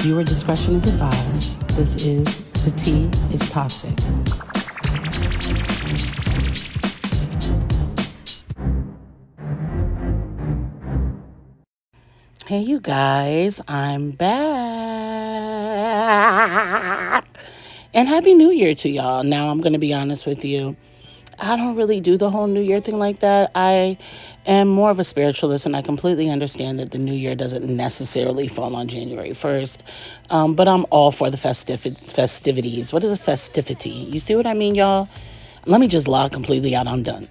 Viewer discretion is advised. This is The Tea is Toxic. Hey, you guys, I'm back. And Happy New Year to y'all. Now, I'm going to be honest with you. I don't really do the whole New Year thing like that. I am more of a spiritualist, and I completely understand that the New Year doesn't necessarily fall on January 1st. But I'm all for the festivities. What is a festivity? You see what I mean, y'all? Let me just lie completely out. I'm done.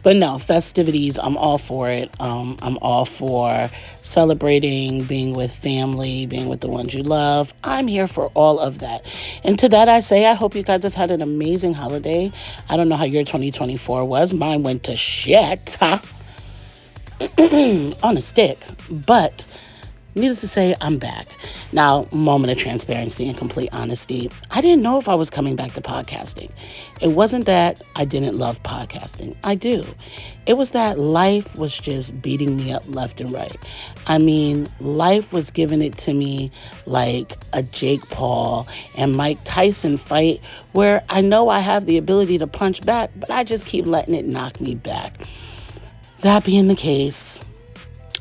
But no, festivities, I'm all for it. I'm all for celebrating, being with family, being with the ones you love. I'm here for all of that. And to that I say, I hope you guys have had an amazing holiday. I don't know how your 2024 was. Mine went to shit on a stick. But needless to say, I'm back. Now, moment of transparency and complete honesty. I didn't know if I was coming back to podcasting. It wasn't that I didn't love podcasting. I do. It was that life was just beating me up left and right. I mean, life was giving it to me like a Jake Paul and Mike Tyson fight where I know I have the ability to punch back, but I just keep letting it knock me back. That being the case,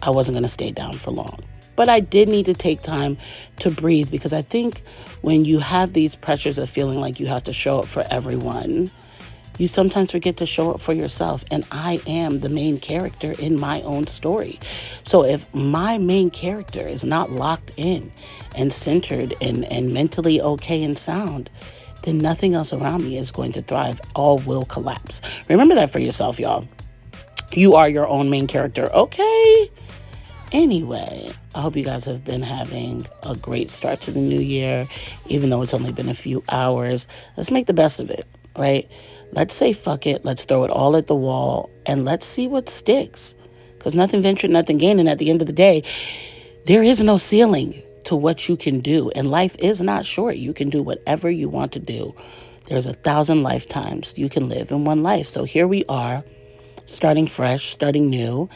I wasn't going to stay down for long. But I did need to take time to breathe because I think when you have these pressures of feeling like you have to show up for everyone, you sometimes forget to show up for yourself. And I am the main character in my own story. So if my main character is not locked in and centered and mentally okay and sound, then nothing else around me is going to thrive. All will collapse. Remember that for yourself, y'all. You are your own main character, okay? Anyway, I hope you guys have been having a great start to the new year, even though it's only been a few hours. Let's make the best of it, right? Let's say fuck it. Let's throw it all at the wall and let's see what sticks. Because nothing ventured, nothing gained. And at the end of the day, there is no ceiling to what you can do. And life is not short. You can do whatever you want to do. There's 1,000 lifetimes you can live in one life. So here we are, starting fresh, starting new.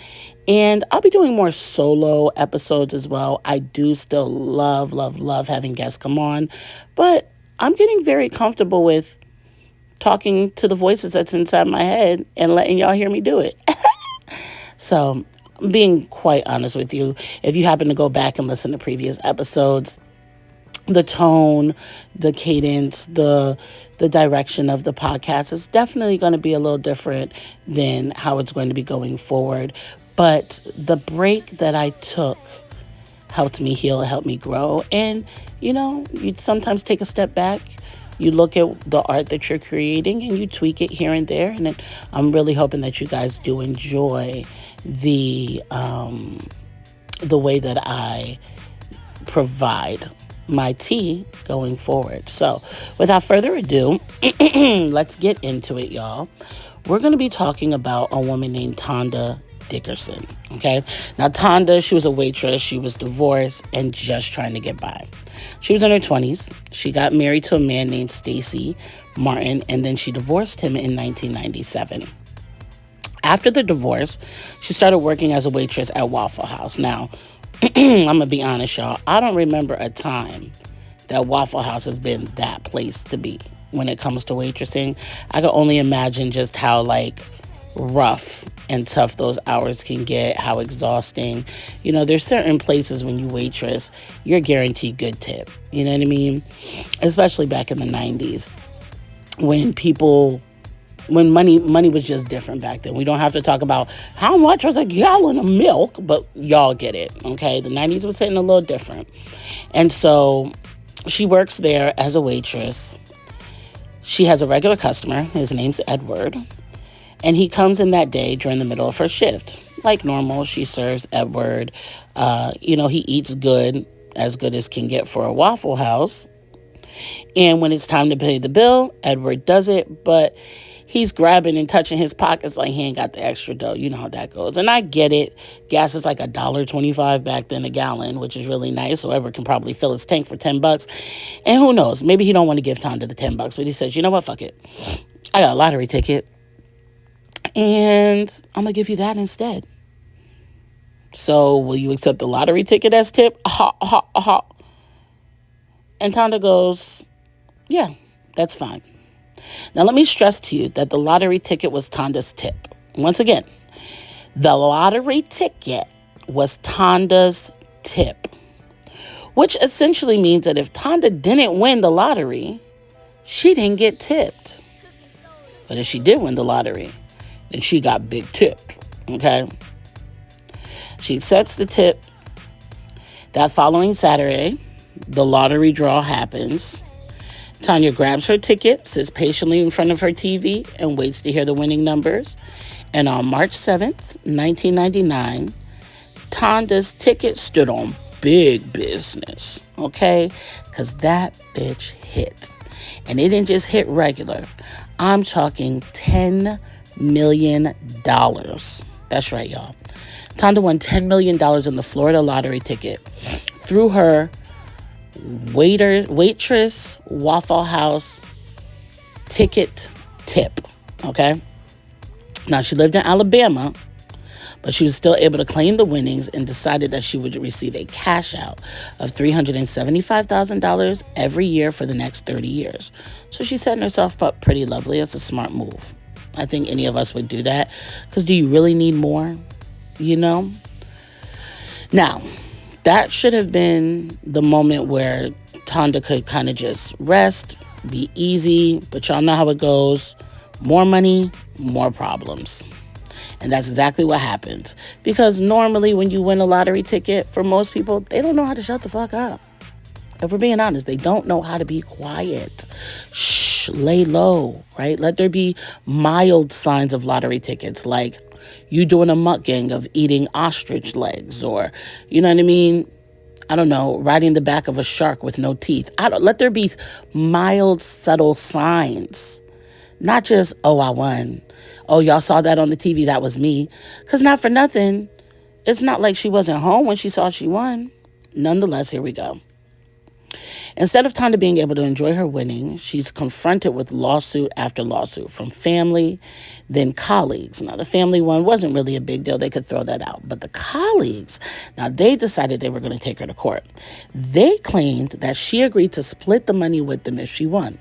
And I'll be doing more solo episodes as well. I do still love having guests come on. But I'm getting very comfortable with talking to the voices that's inside my head and letting y'all hear me do it. So, being quite honest with you, if you happen to go back and listen to previous episodes, the tone, the cadence, the direction of the podcast is definitely going to be a little different than how it's going to be going forward. But the break that I took helped me heal, helped me grow. And, you sometimes take a step back. You look at the art that you're creating and you tweak it here and there. And I'm really hoping that you guys do enjoy the way that I provide my tea going forward. So without further ado, let's get into it, y'all. We're going to be talking about a woman named Tonda Dickerson. Okay. Now, Tonda, she was a waitress. She was divorced and just trying to get by. She was in her 20s. She got married to a man named Stacy Martin, and then she divorced him in 1997. After the divorce, she started working as a waitress at Waffle House. Now, I'm going to be honest, y'all. I don't remember a time that Waffle House has been that place to be when it comes to waitressing. I can only imagine just how, rough and tough those hours can get, how exhausting. There's certain places when you waitress, you're guaranteed good tip. You know what I mean? Especially back in the 90s when money was just different back then. We don't have to talk about how much was a gallon of milk, but y'all get it, okay? The 90s was hitting a little different. And so she works there as a waitress. She has a regular customer. His name's Edward. And he comes in that day during the middle of her shift. Like normal, she serves Edward. He eats good as can get for a Waffle House. And when it's time to pay the bill, Edward does it, but he's grabbing and touching his pockets like he ain't got the extra dough. You know how that goes. And I get it. Gas is like $1.25 back then a gallon, which is really nice. So Edward can probably fill his tank for $10. And who knows? Maybe he don't want to give Tonda the $10, but he says, you know what? Fuck it. I got a lottery ticket. And I'm going to give you that instead. So will you accept the lottery ticket as tip? And Tonda goes, yeah, that's fine. Now, let me stress to you that the lottery ticket was Tonda's tip. Once again, the lottery ticket was Tonda's tip, which essentially means that if Tonda didn't win the lottery, she didn't get tipped. But if she did win the lottery, then she got big tips, okay? She accepts the tip. That following Saturday, the lottery draw happens. Tanya grabs her ticket, sits patiently in front of her TV, and waits to hear the winning numbers. And on March 7th, 1999, Tonda's ticket stood on big business, okay? Because that bitch hit. And it didn't just hit regular. I'm talking $10 million. That's right, y'all. Tonda won $10 million in the Florida lottery ticket through her waitress Waffle House ticket tip, okay? Now, she lived in Alabama, but she was still able to claim the winnings and decided that she would receive a cash out of $375,000 every year for the next 30 years. So she's setting herself up pretty lovely. It's a smart move. I think any of us would do that, because do you really need more? You know? Now, that should have been the moment where Tonda could kind of just rest, be easy, but y'all know how it goes. More money, more problems. And that's exactly what happens. Because normally when you win a lottery ticket, for most people, they don't know how to shut the fuck up. If we're being honest, they don't know how to be quiet. Shh, lay low, right? Let there be mild signs of lottery tickets, like you doing a mukbang of eating ostrich legs, or, you know what I mean? I don't know, riding the back of a shark with no teeth. Let there be mild, subtle signs. Not just, oh, I won. Oh, y'all saw that on the TV. That was me. Because not for nothing, it's not like she wasn't home when she saw she won. Nonetheless, here we go. Instead of Tonda being able to enjoy her winning, she's confronted with lawsuit after lawsuit from family, then colleagues. Now, the family one wasn't really a big deal. They could throw that out. But the colleagues, now they decided they were going to take her to court. They claimed that she agreed to split the money with them if she won.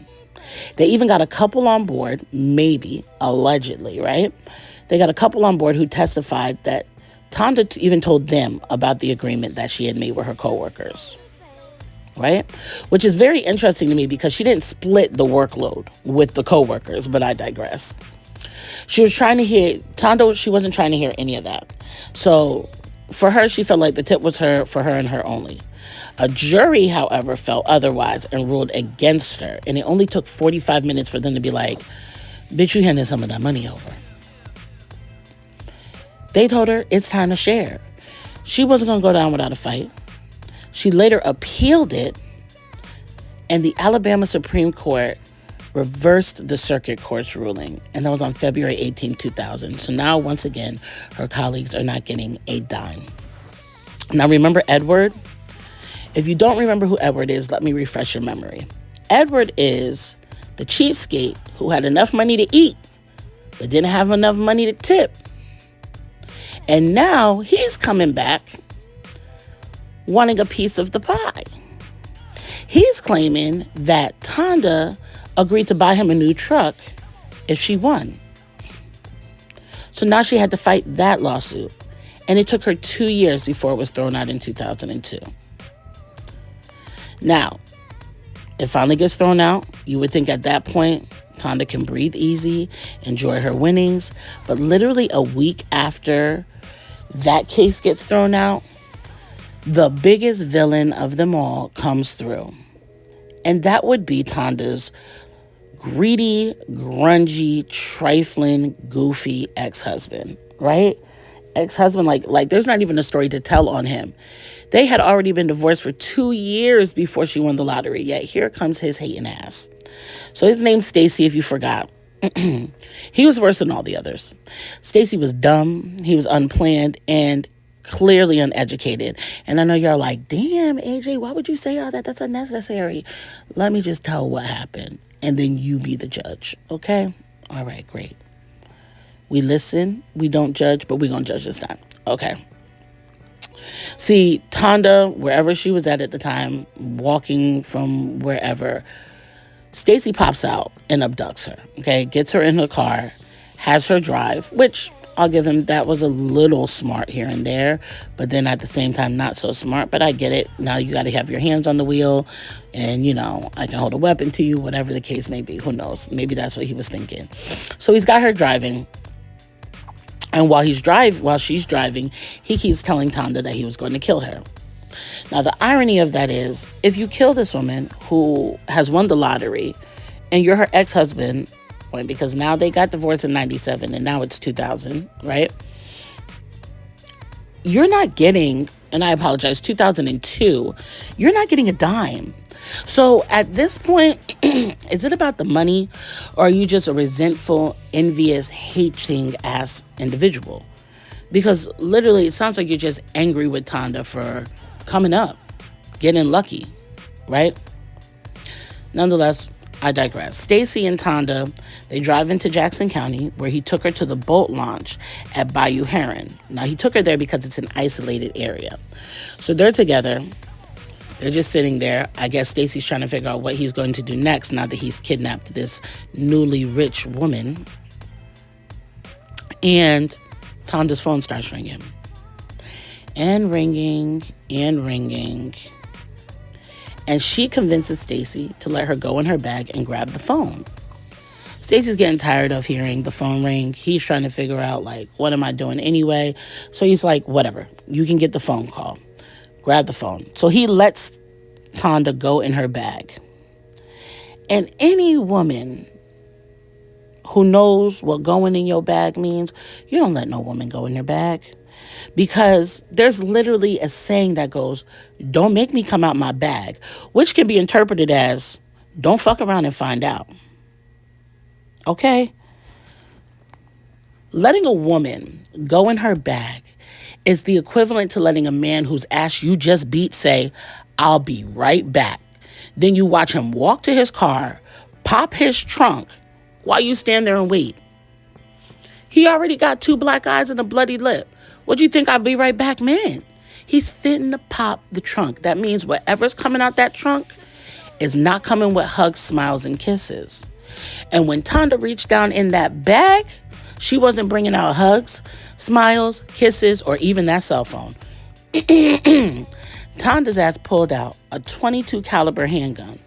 They even got a couple on board, maybe, allegedly, right? They got a couple on board who testified that Tonda even told them about the agreement that she had made with her coworkers, right? Which is very interesting to me because she didn't split the workload with the coworkers, but I digress. She wasn't trying to hear any of that. So for her, she felt like the tip was for her and her only. A jury, however, felt otherwise and ruled against her. And it only took 45 minutes for them to be like, bitch, you handed some of that money over. They told her it's time to share. She wasn't going to go down without a fight. She later appealed it, and the Alabama Supreme Court reversed the circuit court's ruling. And that was on February 18, 2000. So now, once again, her colleagues are not getting a dime. Now, remember Edward? If you don't remember who Edward is, let me refresh your memory. Edward is the cheapskate who had enough money to eat, but didn't have enough money to tip. And now he's coming back wanting a piece of the pie. He's claiming that Tonda agreed to buy him a new truck if she won. So now she had to fight that lawsuit. And it took her 2 years before it was thrown out in 2002. Now, it finally gets thrown out. You would think at that point, Tonda can breathe easy, enjoy her winnings. But literally a week after that case gets thrown out, the biggest villain of them all comes through. And that would be Tonda's greedy, grungy, trifling, goofy ex-husband, right? Ex-husband, like there's not even a story to tell on him. They had already been divorced for 2 years before she won the lottery, yet here comes his hating ass. So his name's Stacy, if you forgot. He was worse than all the others. Stacy was dumb, he was unplanned, and clearly uneducated. And I know you're like, damn, AJ, why would you say all that? That's unnecessary. Let me just tell what happened, and then you be the judge, okay? All right, great. We listen, we don't judge, but we're going to judge this time. Okay. See, Tonda, wherever she was at the time, walking from wherever, Stacy pops out and abducts her. Okay, gets her in her car, has her drive, which I'll give him, that was a little smart here and there, but then at the same time not so smart. But I get it. Now you got to have your hands on the wheel, and I can hold a weapon to you, whatever the case may be. Who knows? Maybe that's what he was thinking. So he's got her driving. And while she's driving, he keeps telling Tonda that he was going to kill her. Now, the irony of that is, if you kill this woman who has won the lottery and you're her ex-husband, because now they got divorced in 97 and now it's 2000, right? You're not getting, and I apologize, 2002, you're not getting a dime. So at this point, is it about the money, or are you just a resentful, envious, hating ass individual? Because literally it sounds like you're just angry with Tonda for coming up, getting lucky, right? Nonetheless, I digress. Stacy and Tonda, they drive into Jackson County, where he took her to the boat launch at Bayou Heron. Now, he took her there because it's an isolated area. So they're together. They're just sitting there. I guess Stacy's trying to figure out what he's going to do next now that he's kidnapped this newly rich woman. And Tonda's phone starts ringing. And ringing, and ringing. And she convinces Stacy to let her go in her bag and grab the phone. Stacy's getting tired of hearing the phone ring. He's trying to figure out, what am I doing anyway? So he's like, whatever, you can get the phone call. Grab the phone. So he lets Tonda go in her bag. And any woman who knows what going in your bag means, you don't let no woman go in her bag. Because there's literally a saying that goes, don't make me come out my bag, which can be interpreted as, don't fuck around and find out. Okay? Letting a woman go in her bag is the equivalent to letting a man whose ass you just beat say, I'll be right back. Then you watch him walk to his car, pop his trunk, while you stand there and wait. He already got 2 black eyes and a bloody lip. What do you think? I'll be right back, man? He's fitting to pop the trunk. That means whatever's coming out that trunk is not coming with hugs, smiles, and kisses. And when Tonda reached down in that bag, she wasn't bringing out hugs, smiles, kisses, or even that cell phone. Tonda's ass pulled out a .22 caliber handgun.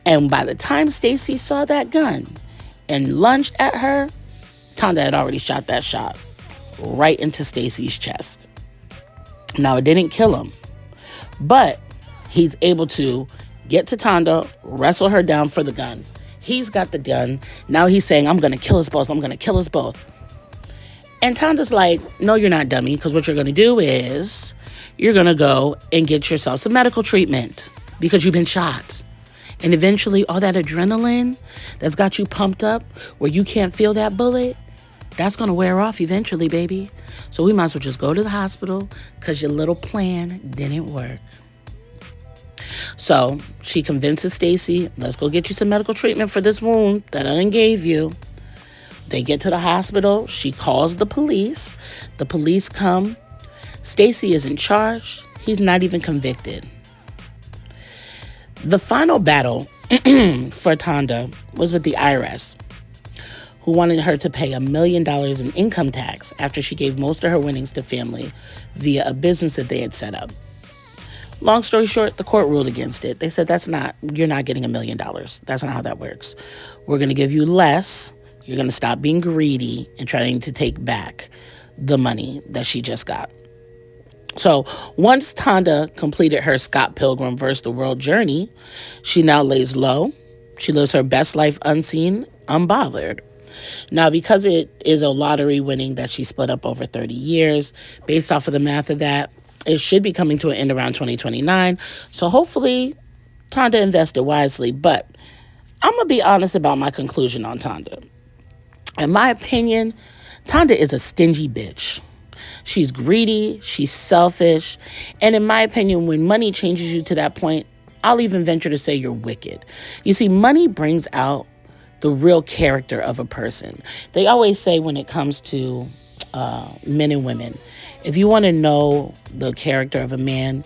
And by the time Stacy saw that gun and lunged at her, Tonda had already shot that shot right into Stacy's chest. Now, it didn't kill him, but he's able to get to Tonda, wrestle her down for the gun. He's got the gun. Now he's saying, I'm going to kill us both. I'm going to kill us both. And Tonda's like, no, you're not, dummy, because what you're going to do is you're going to go and get yourself some medical treatment because you've been shot. And eventually all that adrenaline that's got you pumped up where you can't feel that bullet, that's going to wear off eventually, baby. So we might as well just go to the hospital because your little plan didn't work. So she convinces Stacy, let's go get you some medical treatment for this wound that I done gave you. They get to the hospital. She calls the police. The police come. Stacy isn't charged. He's not even convicted. The final battle for Tonda was with the IRS, who wanted her to pay $1 million in income tax after she gave most of her winnings to family via a business that they had set up. Long story short, the court ruled against it. They said, you're not getting $1 million. That's not how that works. We're going to give you less. You're going to stop being greedy and trying to take back the money that she just got. So once Tonda completed her Scott Pilgrim vs. the World journey, she now lays low. She lives her best life unseen, unbothered. Now, because it is a lottery winning that she split up over 30 years, based off of the math of that, it should be coming to an end around 2029. So hopefully Tonda invested wisely. But I'm going to be honest about my conclusion on Tonda. In my opinion, Tonda is a stingy bitch. She's greedy, she's selfish, and in my opinion, when money changes you to that point, I'll even venture to say you're wicked. You see, money brings out the real character of a person. They always say when it comes to men and women, If you want to know the character of a man,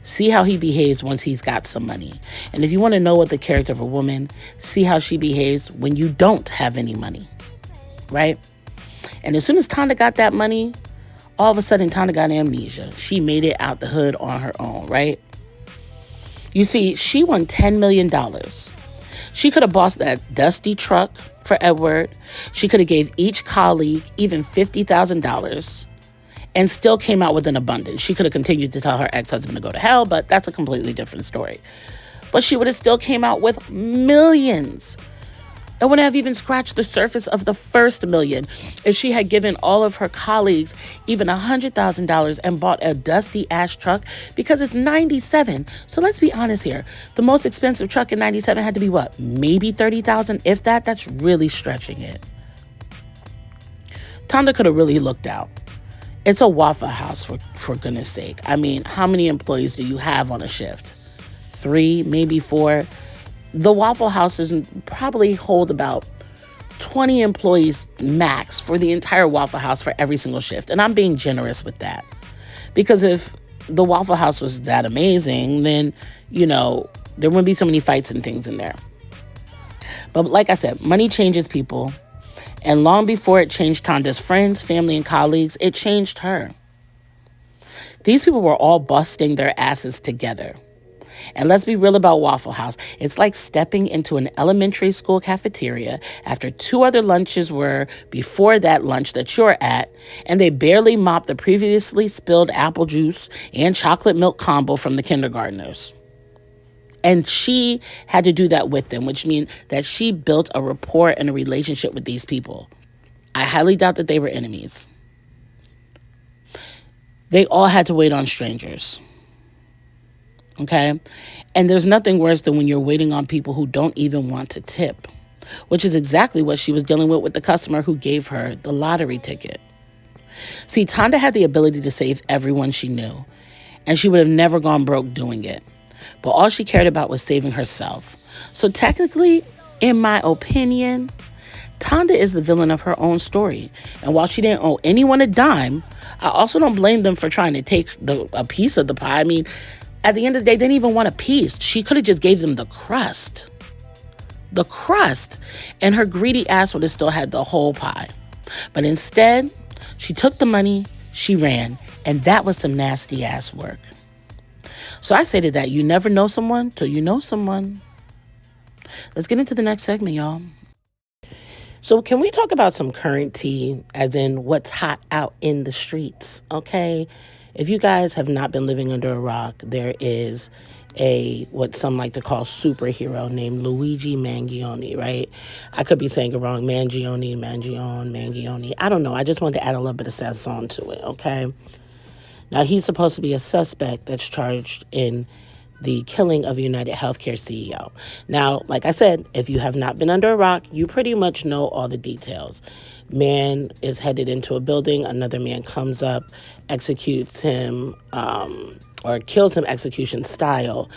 see how he behaves once he's got some money. And if you want to know what the character of a woman, see how she behaves when you don't have any money, right? And as soon as Tonda got that money, all of a sudden Tonda got amnesia. She made it out the hood on her own, right? You see, she won $10 million. She could have bought that dusty truck for Edward. She could have gave each colleague even $50,000 and still came out with an abundance. She could have continued to tell her ex-husband to go to hell, but that's a completely different story. But she would have still came out with millions. It wouldn't have even scratched the surface of the first million if she had given all of her colleagues even $100,000 and bought a dusty ash truck, because it's 97. So let's be honest here. The most expensive truck in 97 had to be what? Maybe 30,000, if that. That's really stretching it. Tonda could have really looked out. It's a Waffle House, for goodness sake. I mean, how many employees do you have on a shift? 3, maybe 4. The Waffle Houses probably hold about 20 employees max for the entire Waffle House for every single shift. And I'm being generous with that. Because if the Waffle House was that amazing, then, there wouldn't be so many fights and things in there. But like I said, money changes people. And long before it changed Tonda's friends, family, and colleagues, it changed her. These people were all busting their asses together. And let's be real about Waffle House. It's like stepping into an elementary school cafeteria after 2 other lunches were before that lunch that you're at, and they barely mopped the previously spilled apple juice and chocolate milk combo from the kindergartners. And she had to do that with them, which means that she built a rapport and a relationship with these people. I highly doubt that they were enemies. They all had to wait on strangers. Okay? And there's nothing worse than when you're waiting on people who don't even want to tip, which is exactly what she was dealing with the customer who gave her the lottery ticket. See, Tonda had the ability to save everyone she knew, and she would have never gone broke doing it. But all she cared about was saving herself. So technically, in my opinion, Tonda is the villain of her own story. And while she didn't owe anyone a dime, I also don't blame them for trying to take a piece of the pie. I mean, at the end of the day, they didn't even want a piece. She could have just gave them the crust. The crust. And her greedy ass would have still had the whole pie. But instead, she took the money, she ran, and that was some nasty ass work. So I say to that, you never know someone till you know someone. Let's get into the next segment, y'all. So can we talk about some current tea, as in what's hot out in the streets, okay? If you guys have not been living under a rock, there is what some like to call superhero named Luigi Mangione, right? I could be saying it wrong. Mangione. I don't know. I just wanted to add a little bit of sazon to it, okay? Now, he's supposed to be a suspect that's charged in the killing of United Healthcare CEO. Now, like I said, if you have not been under a rock, you pretty much know all the details. Man is headed into a building. Another man comes up, executes him, or kills him execution style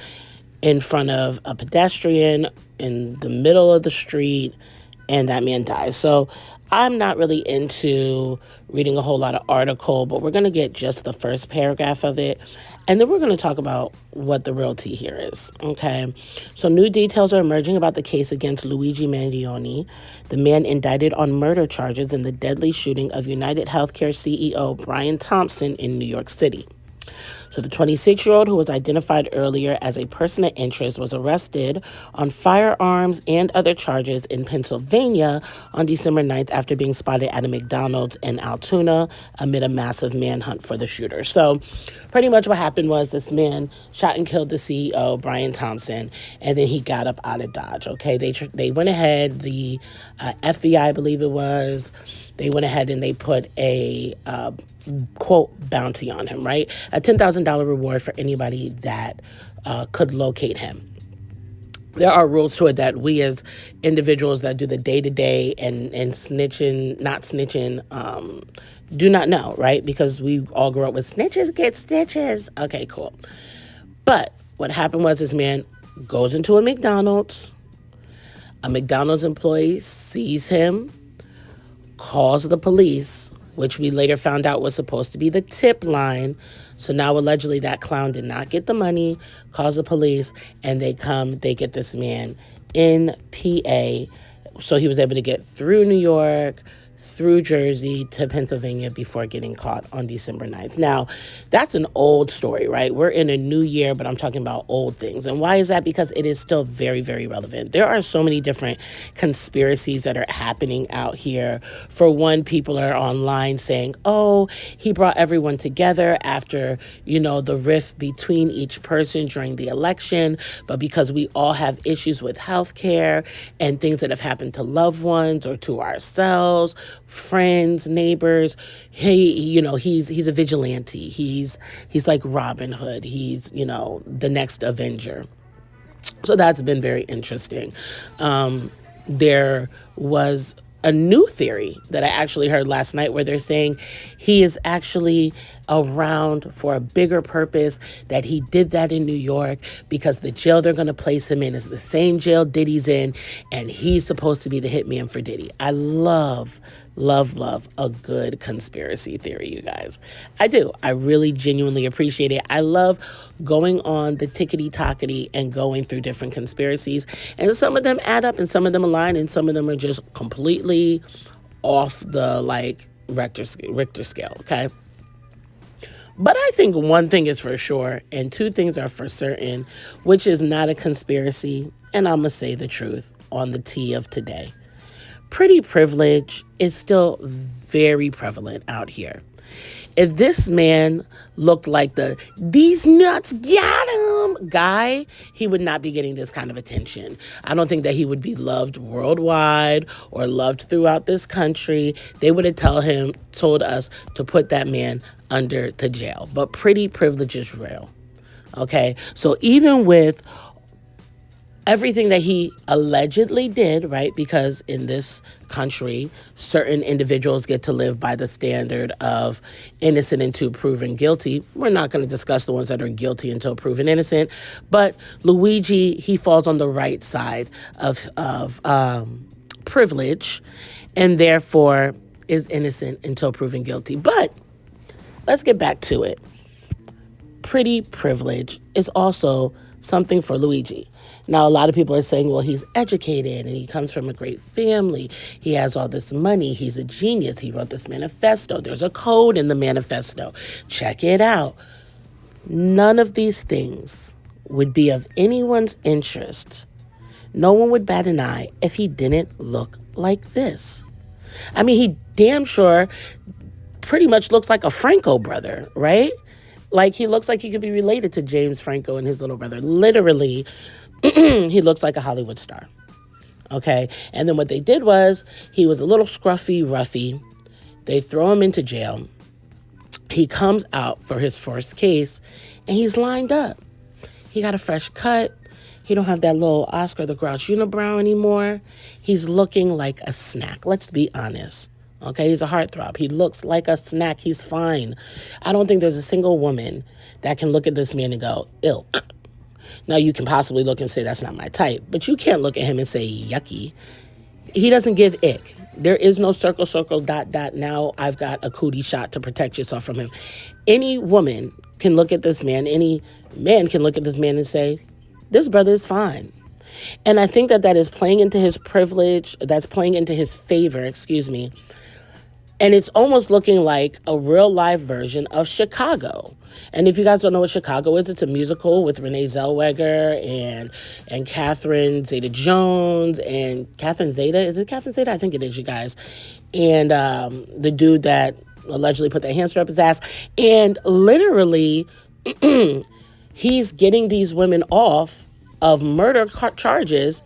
in front of a pedestrian in the middle of the street, and that man dies. So I'm not really into reading a whole lot of article, but we're going to get just the first paragraph of it. And then we're going to talk about what the real tea here is, okay? So new details are emerging about the case against Luigi Mangione, the man indicted on murder charges in the deadly shooting of United Healthcare CEO Brian Thompson in New York City. So the 26-year-old, who was identified earlier as a person of interest, was arrested on firearms and other charges in Pennsylvania on December 9th after being spotted at a McDonald's in Altoona amid a massive manhunt for the shooter. So pretty much what happened was this man shot and killed the CEO, Brian Thompson, and then he got up out of Dodge, okay? They went ahead, the FBI, I believe it was, they went ahead and they put a quote bounty on him, right? A $10,000 reward for anybody that could locate him. There are rules to it that we as individuals that do the day-to-day and snitching, not snitching, do not know, right? Because we all grew up with snitches get stitches. Okay, cool. But what happened was this man goes into a McDonald's employee sees him, calls the police, which we later found out was supposed to be the tip line. So now allegedly that clown did not get the money, calls the police, and they get this man in PA. So he was able to get through New York, through Jersey to Pennsylvania before getting caught on December 9th. Now, that's an old story, right? We're in a new year, but I'm talking about old things. And why is that? Because it is still very, very relevant. There are so many different conspiracies that are happening out here. For one, people are online saying, oh, he brought everyone together after, the rift between each person during the election. But because we all have issues with healthcare and things that have happened to loved ones or to ourselves, friends, neighbors, he's a vigilante. He's like Robin Hood. He's, the next Avenger. So that's been very interesting. There was a new theory that I actually heard last night where they're saying he is actually around for a bigger purpose, that he did that in New York because the jail they're going to place him in is the same jail Diddy's in, and he's supposed to be the hitman for Diddy. I love a good conspiracy theory, you guys. I do. I really genuinely appreciate it. I love going on the tickety-tockety and going through different conspiracies. And some of them add up and some of them align and some of them are just completely off the Richter scale, okay? But I think one thing is for sure and two things are for certain, which is not a conspiracy, and I'm going to say the truth on the tea of today. Pretty privilege is still very prevalent out here. If this man looked like these nuts got him guy, he would not be getting this kind of attention. I don't think that he would be loved worldwide or loved throughout this country. They would have told us to put that man under the jail. But pretty privilege is real. Okay? So even with everything that he allegedly did, right? Because in this country, certain individuals get to live by the standard of innocent until proven guilty. We're not going to discuss the ones that are guilty until proven innocent. But Luigi, he falls on the right side of privilege and therefore is innocent until proven guilty. But let's get back to it. Pretty privilege is also something for Luigi. Now, a lot of people are saying, well, he's educated and he comes from a great family. He has all this money. He's a genius. He wrote this manifesto. There's a code in the manifesto. Check it out. None of these things would be of anyone's interest. No one would bat an eye if he didn't look like this. I mean, he damn sure pretty much looks like a Franco brother, right? Like, he looks like he could be related to James Franco and his little brother. Literally, he looks like a Hollywood star. Okay? And then what they did was, he was a little scruffy, roughy. They throw him into jail. He comes out for his first case, and he's lined up. He got a fresh cut. He don't have that little Oscar the Grouch unibrow anymore. He's looking like a snack. Let's be honest. Okay, he's a heartthrob. He looks like a snack. He's fine. I don't think there's a single woman that can look at this man and go, ilk. Now, you can possibly look and say, that's not my type. But you can't look at him and say, yucky. He doesn't give ick. There is no circle, circle, dot, dot. Now I've got a cootie shot to protect yourself from him. Any woman can look at this man. Any man can look at this man and say, this brother is fine. And I think that is playing into his privilege. That's playing into his favor, And it's almost looking like a real live version of Chicago. And if you guys don't know what Chicago is, it's a musical with Renee Zellweger and Catherine Zeta-Jones and Catherine Zeta. Is it Catherine Zeta? I think it is, you guys. And the dude that allegedly put that hamster up his ass. And literally, he's getting these women off of murder charges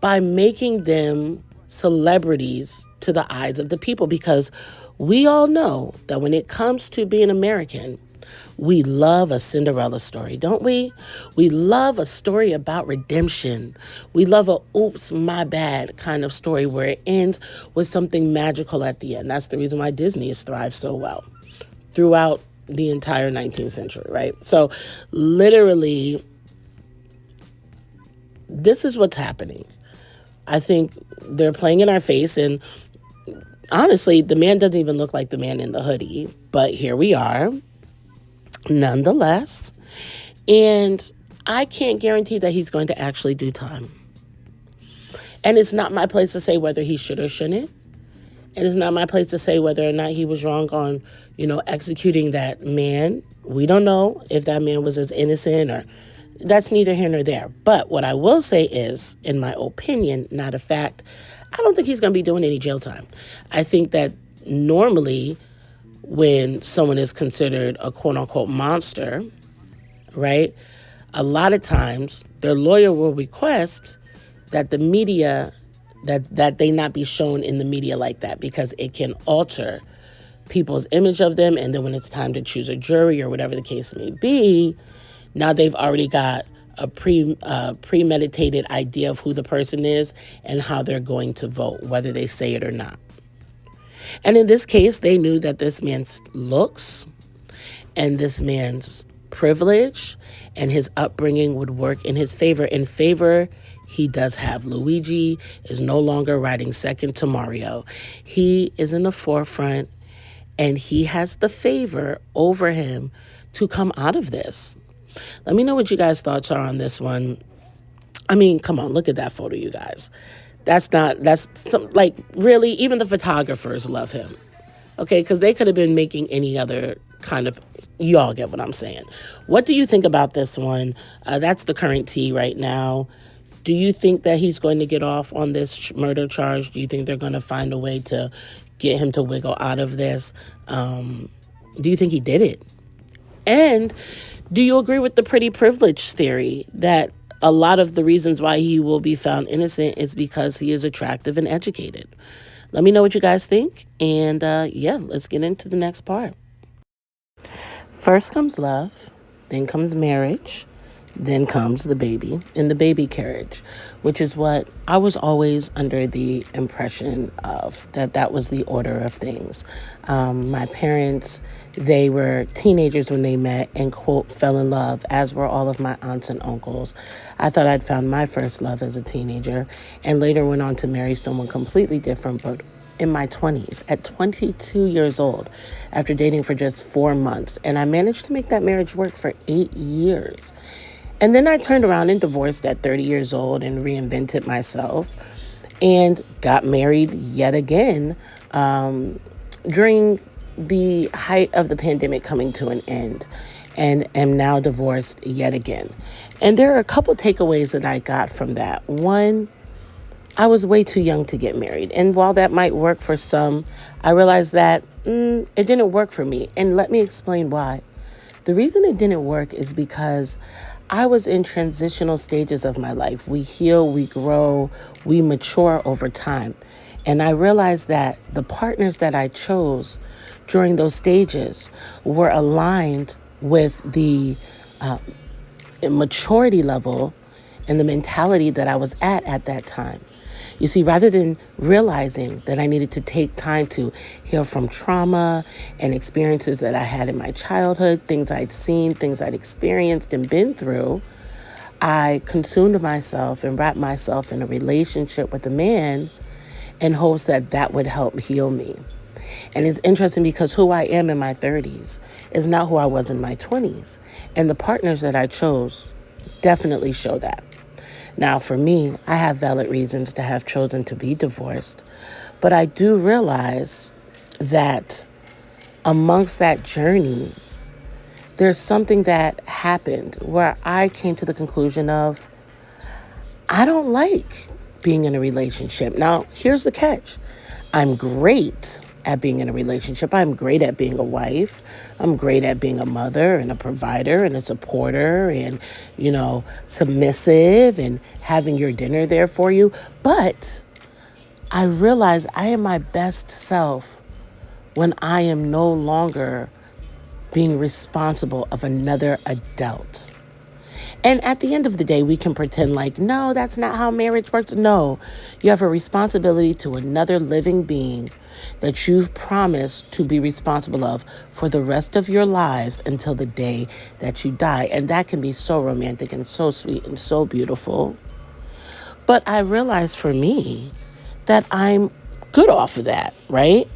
by making them celebrities to the eyes of the people, because we all know that when it comes to being American, we love a Cinderella story, don't we? We love a story about redemption. We love a oops, my bad kind of story where it ends with something magical at the end. That's the reason why Disney has thrived so well throughout the entire 19th century, right? So literally, this is what's happening. I think they're playing in our face, and Honestly, the man doesn't even look like the man in the hoodie, but here we are, nonetheless. And I can't guarantee that he's going to actually do time. And it's not my place to say whether he should or shouldn't. And it's not my place to say whether or not he was wrong on, executing that man. We don't know if that man was as innocent or that's neither here nor there. But what I will say is, in my opinion, not a fact, I don't think he's going to be doing any jail time. I think that normally when someone is considered a quote unquote monster, right, a lot of times their lawyer will request that the media that they not be shown in the media like that because it can alter people's image of them. And then when it's time to choose a jury or whatever the case may be, now they've already got a premeditated idea of who the person is and how they're going to vote, whether they say it or not. And in this case, they knew that this man's looks and this man's privilege and his upbringing would work in his favor. In favor, he does have. Luigi is no longer riding second to Mario. He is in the forefront and he has the favor over him to come out of this. Let me know what you guys' thoughts are on this one. I mean, come on, look at that photo, you guys. Really, even the photographers love him. Okay, because they could have been making any other kind of, you all get what I'm saying. What do you think about this one? That's the current tea right now. Do you think that he's going to get off on this murder charge? Do you think they're going to find a way to get him to wiggle out of this? Do you think he did it? And do you agree with the pretty privilege theory that a lot of the reasons why he will be found innocent is because he is attractive and educated? Let me know what you guys think. And let's get into the next part. First comes love, then comes marriage, then comes the baby in the baby carriage, which is what I was always under the impression of, that was the order of things. My parents, they were teenagers when they met and, quote, fell in love, as were all of my aunts and uncles. I thought I'd found my first love as a teenager and later went on to marry someone completely different, but in my 20s, at 22 years old, after dating for just 4 months. And I managed to make that marriage work for 8 years. And then I turned around and divorced at 30 years old and reinvented myself and got married yet again during the height of the pandemic coming to an end, and am now divorced yet again. And there are a couple takeaways that I got from that. One, I was way too young to get married. And while that might work for some, I realized that it didn't work for me. And let me explain why. The reason it didn't work is because I was in transitional stages of my life. We heal, we grow, we mature over time. And I realized that the partners that I chose during those stages were aligned with the maturity level and the mentality that I was at that time. You see, rather than realizing that I needed to take time to heal from trauma and experiences that I had in my childhood, things I'd seen, things I'd experienced and been through, I consumed myself and wrapped myself in a relationship with a man in hopes that that would help heal me. And it's interesting because who I am in my 30s is not who I was in my 20s. And the partners that I chose definitely show that. Now, for me, I have valid reasons to have chosen to be divorced, but I do realize that amongst that journey, there's something that happened where I came to the conclusion of, I don't like being in a relationship. Now, here's the catch. I'm great at being in a relationship. I'm great at being a wife. I'm great at being a mother and a provider and a supporter and, submissive and having your dinner there for you. But I realize I am my best self when I am no longer being responsible of another adult. And at the end of the day, we can pretend like, no, that's not how marriage works. No, you have a responsibility to another living being that you've promised to be responsible of for the rest of your lives until the day that you die. And that can be so romantic and so sweet and so beautiful. But I realized for me that I'm good off of that, right?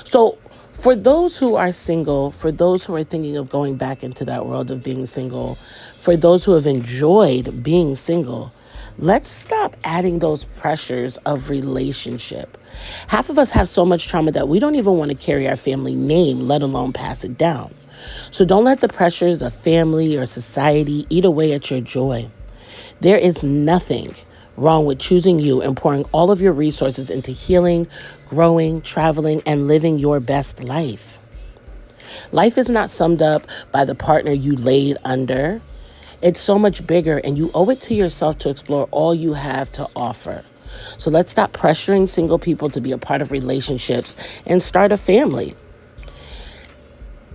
So, for those who are single, for those who are thinking of going back into that world of being single, for those who have enjoyed being single, let's stop adding those pressures of relationship. Half of us have so much trauma that we don't even want to carry our family name, let alone pass it down. So don't let the pressures of family or society eat away at your joy. There is nothing wrong with choosing you and pouring all of your resources into healing, growing, traveling, and living your best life. Life is not summed up by the partner you laid under. It's so much bigger, and you owe it to yourself to explore all you have to offer. So let's stop pressuring single people to be a part of relationships and start a family.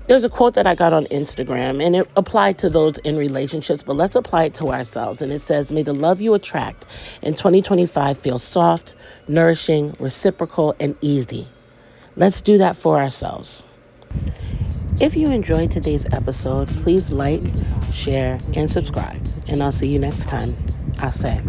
There's a quote that I got on Instagram, and it applied to those in relationships, but let's apply it to ourselves. And it says, may the love you attract in 2025 feel soft, nourishing, reciprocal, and easy. Let's do that for ourselves. If you enjoyed today's episode, please like, share, and subscribe. And I'll see you next time. I say.